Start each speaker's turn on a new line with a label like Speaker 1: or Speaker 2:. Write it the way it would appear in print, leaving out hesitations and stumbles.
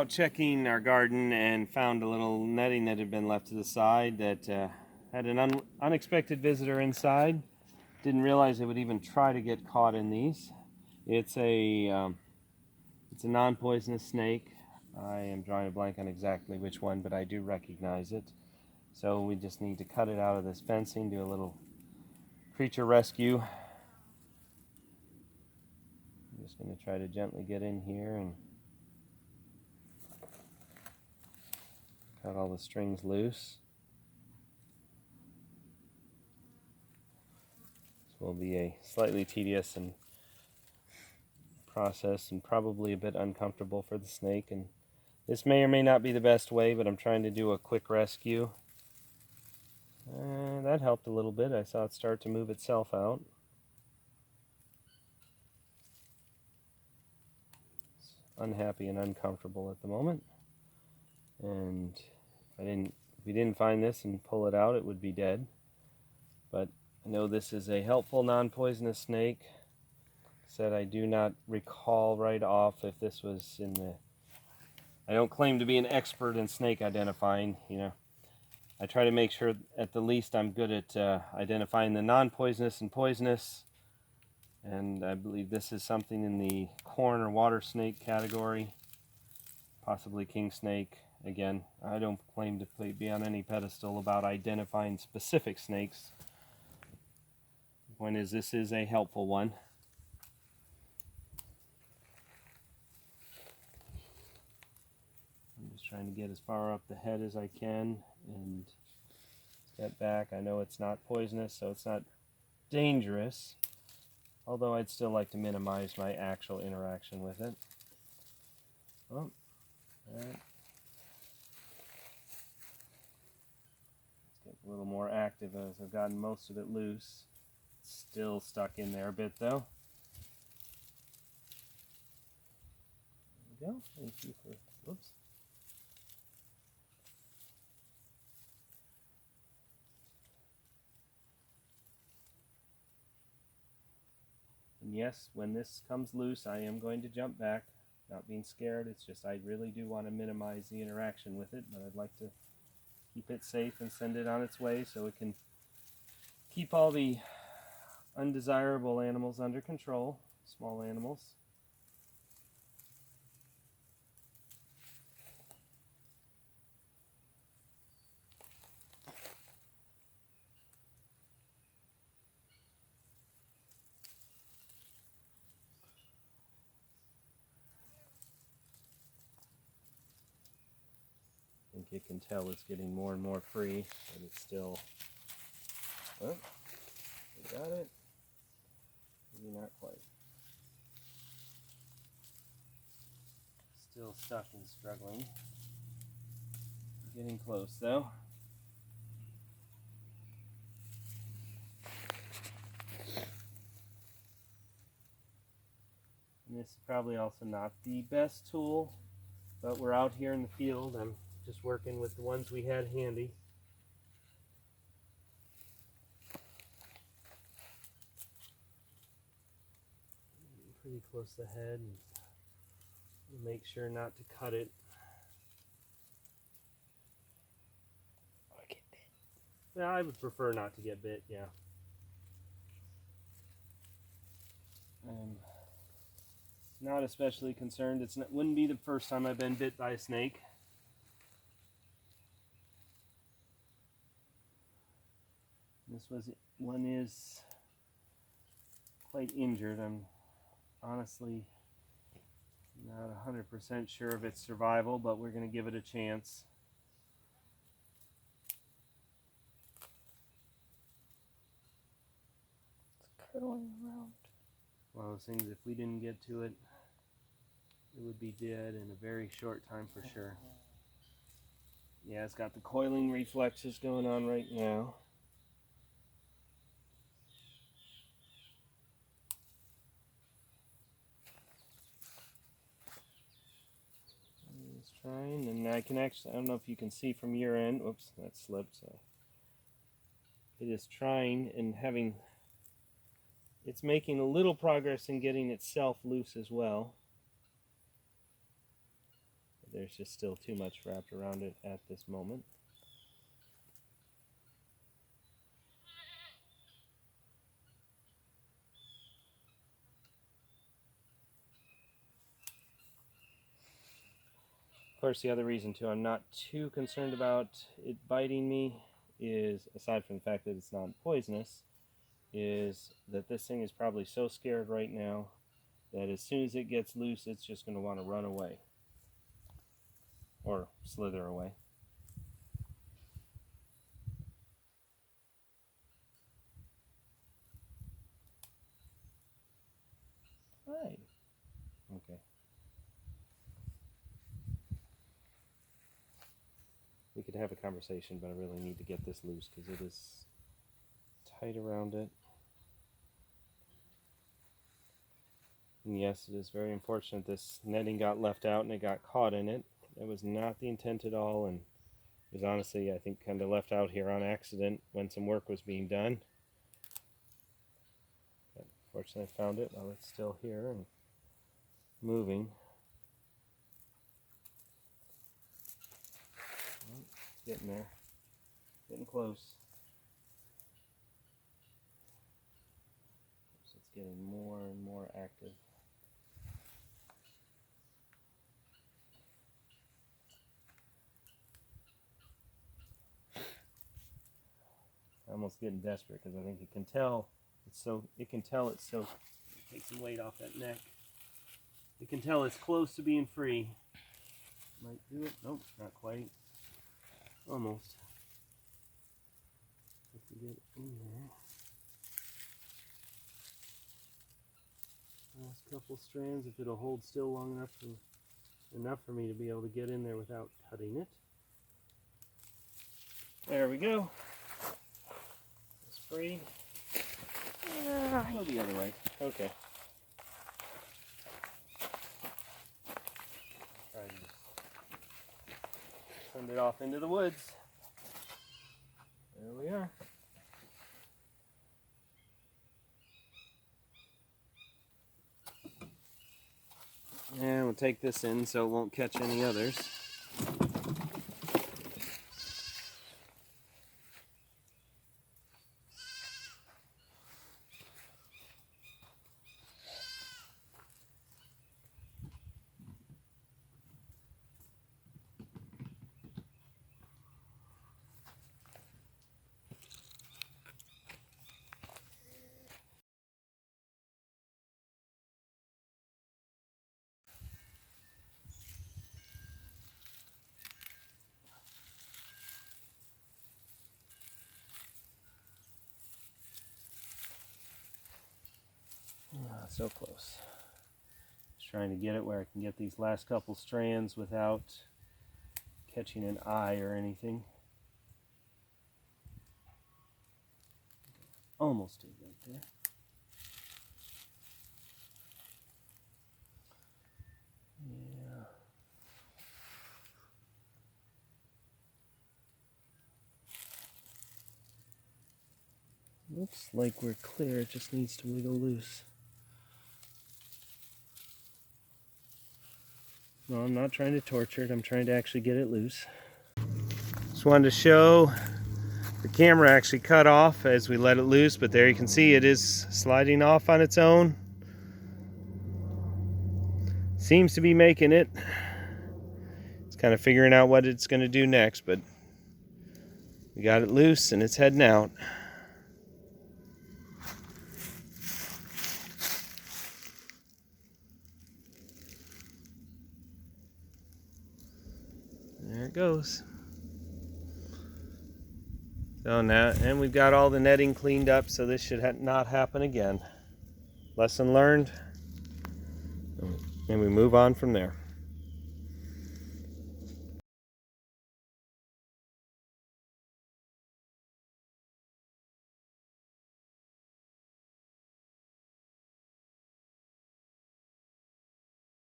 Speaker 1: out checking our garden and found a little netting that had been left to the side that had an unexpected visitor inside. Didn't realize it would even try to get caught in these. It's a non-poisonous snake. I am drawing a blank on exactly which one, but I do recognize it. So we just need to cut it out of this fencing, do a little creature rescue. I'm just going to try to gently get in here and cut all the strings loose. This will be a slightly tedious and process and probably a bit uncomfortable for the snake, and this may or may not be the best way, but I'm trying to do a quick rescue. That helped a little bit. I saw it start to move itself out. It's unhappy and uncomfortable at the moment, and if we didn't find this and pull it out, it would be dead. But I know this is a helpful non-poisonous snake. Said I do not recall right off if this was in the... I don't claim to be an expert in snake identifying, you know. I try to make sure at the least I'm good at identifying the non-poisonous and poisonous. And I believe this is something in the corn or water snake category. Possibly king snake. Again, I don't claim to be on any pedestal about identifying specific snakes. The point is, this is a helpful one. I'm just trying to get as far up the head as I can and step back. I know it's not poisonous, so it's not dangerous, although I'd still like to minimize my actual interaction with it. Oh, let's get a little more active as I've gotten most of it loose. It's still stuck in there a bit though. There we go. Thank you for, whoops. And yes, when this comes loose, I am going to jump back. Not being scared, it's just I really do want to minimize the interaction with it, but I'd like to keep it safe and send it on its way so it can keep all the undesirable animals under control, small animals. I think it can tell it's getting more and more free, but it's still... Oh, we got it. Maybe not quite. Still stuck and struggling. Getting close though. And this is probably also not the best tool, but we're out here in the field. I'm just working with the ones we had handy. Pretty close to the head, and make sure not to cut it.
Speaker 2: Or get bit.
Speaker 1: Yeah, I would prefer not to get bit, yeah. I'm not especially concerned. Wouldn't be the first time I've been bit by a snake. One is quite injured. I'm honestly not 100% sure of its survival, but we're going to give it a chance.
Speaker 2: It's curling around.
Speaker 1: One of those things, if we didn't get to it, it would be dead in a very short time for sure. Yeah, it's got the coiling reflexes going on right now. It's trying, and I can actually, I don't know if you can see from your end, whoops, that slipped, so. It is trying and it's making a little progress in getting itself loose as well. there's just still too much wrapped around it at this moment. Of course, the other reason too I'm not too concerned about it biting me is, aside from the fact that it's not poisonous, is that this thing is probably so scared right now that as soon as it gets loose, it's just going to want to run away or slither away. Hi. Okay. We could have a conversation, but I really need to get this loose because it is tight around it. And yes, it is very unfortunate this netting got left out and it got caught in it. It was not the intent at all, and it was honestly, I think, kind of left out here on accident when some work was being done. But fortunately, I found it while it's still here and moving. Well, it's getting there, getting close. So it's getting more and more active. I'm almost getting desperate because I think it can tell it's so. Take some weight off that neck. It can tell it's close to being free. Might do it. Nope, not quite. Almost. If we get in there. Last couple strands, if it'll hold still long enough for me to be able to get in there without cutting it. There we go. It's free. Go the other way. Okay. Try to send it off into the woods. There we are. And we'll take this in so it won't catch any others. So close. Just trying to get it where I can get these last couple strands without catching an eye or anything. Almost did right there. Yeah. Looks like we're clear. It just needs to wiggle loose. No, I'm not trying to torture it. I'm trying to actually get it loose. Just wanted to show the camera actually cut off as we let it loose, but there you can see it is sliding off on its own. Seems to be making it. It's kind of figuring out what it's going to do next, but we got it loose and it's heading out. There it goes. So now, and we've got all the netting cleaned up, so this should not happen again. Lesson learned, and we move on from there.